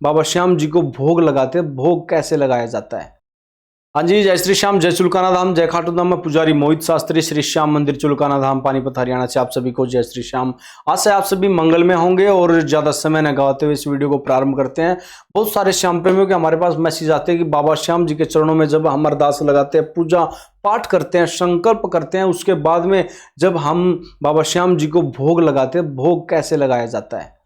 बाबा श्याम जी को भोग लगाते हैं, भोग कैसे लगाया जाता है। हाँ जी, जय श्री श्याम, जय चुलकाना धाम, जय खाटू धाम। मैं पुजारी मोहित शास्त्री, श्री श्याम मंदिर चुलकाना धाम, पानीपत हरियाणा से आप सभी को जय श्री श्याम। आज से आप सभी मंगल में होंगे और ज्यादा समय न गवाते हुए इस वीडियो को प्रारंभ करते हैं। बहुत सारे श्याम प्रेमियों के हमारे पास मैसेज आते हैं कि बाबा श्याम जी के चरणों में जब हम अरदास लगाते हैं, पूजा पाठ करते हैं, संकल्प करते हैं, उसके बाद में जब हम बाबा श्याम जी को भोग लगाते हैं, भोग कैसे लगाया जाता है।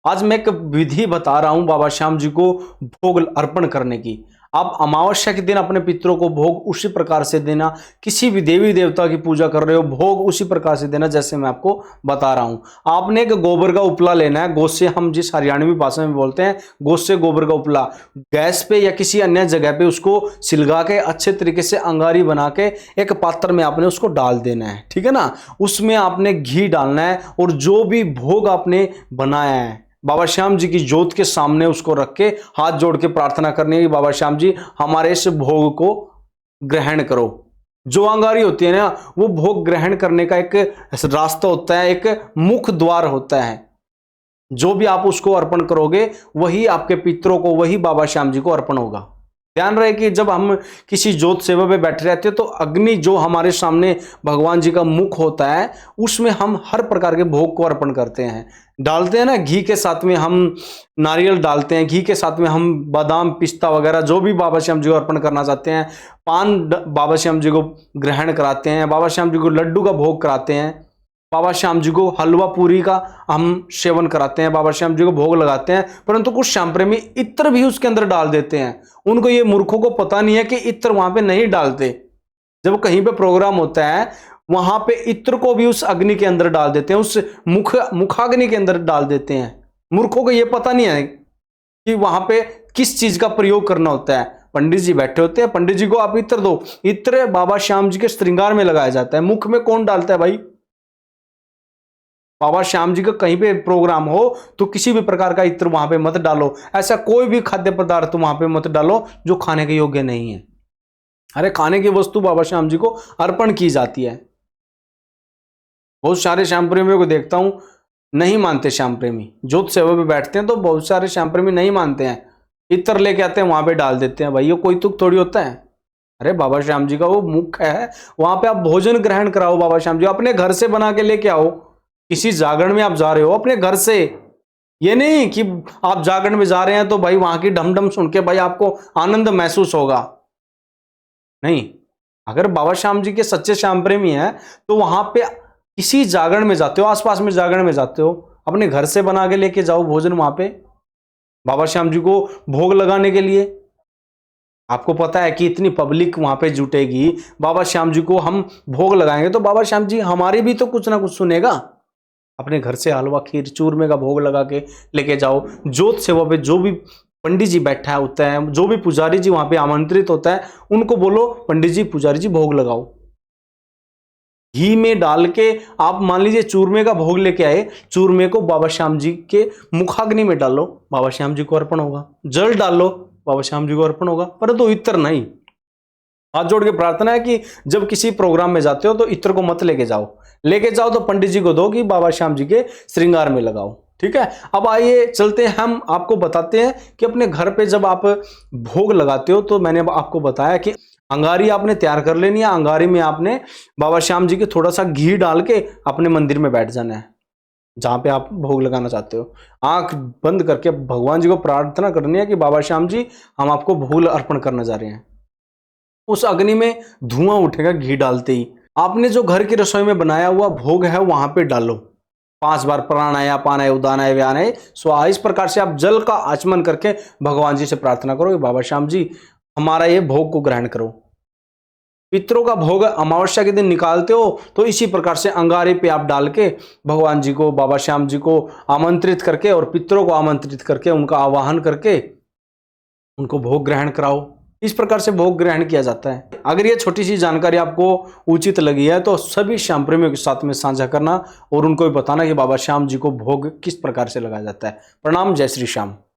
आज मैं एक विधि बता रहा हूं बाबा श्याम जी को भोग अर्पण करने की। आप अमावस्या के दिन अपने पितरों को भोग उसी प्रकार से देना, किसी भी देवी देवता की पूजा कर रहे हो भोग उसी प्रकार से देना जैसे मैं आपको बता रहा हूं। आपने एक गोबर का उपला लेना है, गोसे हम जिस हरियाणवी भाषा में बोलते हैं, गोसे गोबर का उपला, गैस पे या किसी अन्य जगह पे उसको सिलगा के अच्छे तरीके से अंगारी बना के एक पात्र में आपने उसको डाल देना है, ठीक है ना। उसमें आपने घी डालना है और जो भी भोग आपने बनाया है बाबा श्याम जी की ज्योत के सामने उसको रख के हाथ जोड़ के प्रार्थना करनी है कि बाबा श्याम जी हमारे इस भोग को ग्रहण करो। जो अंगारी होती है ना, वो भोग ग्रहण करने का एक रास्ता होता है, एक मुख द्वार होता है। जो भी आप उसको अर्पण करोगे वही आपके पितरों को, वही बाबा श्याम जी को अर्पण होगा। ध्यान रहे कि जब हम किसी ज्योत सेवा पे बैठे रहते हैं तो अग्नि जो हमारे सामने भगवान जी का मुख होता है उसमें हम हर प्रकार के भोग को अर्पण करते हैं, डालते हैं ना। घी के साथ में हम नारियल डालते हैं, घी के साथ में हम बादाम पिस्ता वगैरह जो भी बाबा श्याम जी को अर्पण करना चाहते हैं, पान बाबा श्याम जी को ग्रहण कराते हैं, बाबा श्याम जी को लड्डू का भोग कराते हैं, बाबा श्याम जी को हलवा पूरी का हम सेवन कराते हैं, बाबा श्याम जी को भोग लगाते हैं। परंतु कुछ श्याम प्रेमी इत्र भी उसके अंदर डाल देते हैं। उनको ये मूर्खों को पता नहीं है कि इत्र वहां पे नहीं डालते। जब कहीं पे प्रोग्राम होता है वहां पे इत्र को भी उस अग्नि के अंदर डाल देते हैं, उस मुखाग्नि के अंदर डाल देते हैं। मूर्खों को ये पता नहीं है कि वहां पे किस चीज का प्रयोग करना होता है। पंडित जी बैठे होते हैं, पंडित जी को आप इत्र दो, इत्र बाबा श्याम जी के श्रृंगार में लगाया जाता है। मुख में कौन डालता है भाई? बाबा श्याम जी का कहीं पे प्रोग्राम हो तो किसी भी प्रकार का इत्र वहां पे मत डालो। ऐसा कोई भी खाद्य पदार्थ वहां पे मत डालो जो खाने के योग्य नहीं है। अरे खाने की वस्तु बाबा श्याम जी को अर्पण की जाती है। बहुत सारे श्याम प्रेमियों को देखता हूं नहीं मानते श्याम प्रेमी, ज्योत सेवा पे बैठते हैं तो बहुत सारे श्याम प्रेमी नहीं मानते हैं, इत्र लेके आते हैं वहां पे डाल देते हैं। भाई ये कोई तुक थोड़ी होता है। अरे बाबा श्याम जी का वो मुख है, वहां पे आप भोजन ग्रहण कराओ। बाबा श्याम जी अपने घर से बना के लेके आओ। किसी जागरण में आप जा रहे हो अपने घर से, ये नहीं कि आप जागरण में जा रहे हैं तो भाई वहां की ढमढम सुन के भाई आपको आनंद महसूस होगा। नहीं, अगर बाबा श्याम जी के सच्चे श्याम प्रेमी हैं तो वहां पे किसी जागरण में जाते हो, आसपास में जागरण में जाते हो, अपने घर से बना के लेके जाओ भोजन वहां पे बाबा श्याम जी को भोग लगाने के लिए। आपको पता है कि इतनी पब्लिक वहां पे जुटेगी, बाबा श्याम जी को हम भोग लगाएंगे तो बाबा श्याम जी हमारी भी तो कुछ ना कुछ सुनेगा। अपने घर से हलवा खीर चूरमे का भोग लगा के लेके जाओ। ज्योत सेवा पे जो भी पंडित जी बैठा होता है, जो भी पुजारी जी वहां पे आमंत्रित होता है, उनको बोलो पंडित जी पुजारी जी भोग लगाओ। घी में डाल के आप मान लीजिए चूरमे का भोग लेके आए, चूरमे को बाबा श्याम जी के मुखाग्नि में डालो, बाबा श्याम जी को अर्पण होगा। जल डालो, बाबा श्याम जी को अर्पण होगा, परंतु इत्र नहीं। हाथ जोड़ के प्रार्थना है कि जब किसी प्रोग्राम में जाते हो तो इत्र को मत लेके जाओ, लेके जाओ तो पंडित जी को दो कि बाबा श्याम जी के श्रृंगार में लगाओ। ठीक है, अब आइए चलते हैं, हम आपको बताते हैं कि अपने घर पे जब आप भोग लगाते हो तो मैंने आपको बताया कि अंगारी आपने तैयार कर लेनी है। अंगारी में आपने बाबा श्याम जी के थोड़ा सा घी डाल के अपने मंदिर में बैठ जाना है जहां पे आप भोग लगाना चाहते हो। आंख बंद करके भगवान जी को प्रार्थना करनी है कि बाबा श्याम जी हम आपको भोग अर्पण करने जा रहे हैं। उस अग्नि में धुआं उठेगा घी डालते ही। आपने जो घर की रसोई में बनाया हुआ भोग है वहां पे डालो। 5 बार प्राणाया पानाय उदानाय व्यानाय स्वाहा, इस प्रकार से आप जल का आचमन करके भगवान जी से प्रार्थना करो कि बाबा श्याम जी हमारा ये भोग को ग्रहण करो। पितरों का भोग अमावस्या के दिन निकालते हो तो इसी प्रकार से अंगारे पे आप डाल के भगवान जी को, बाबा श्याम जी को आमंत्रित करके और पितरों को आमंत्रित करके उनका आवाहन करके उनको भोग ग्रहण कराओ। इस प्रकार से भोग ग्रहण किया जाता है। अगर ये छोटी सी जानकारी आपको उचित लगी है तो सभी श्याम प्रेमियों के साथ में साझा करना और उनको भी बताना कि बाबा श्याम जी को भोग किस प्रकार से लगाया जाता है। प्रणाम, जय श्री श्याम।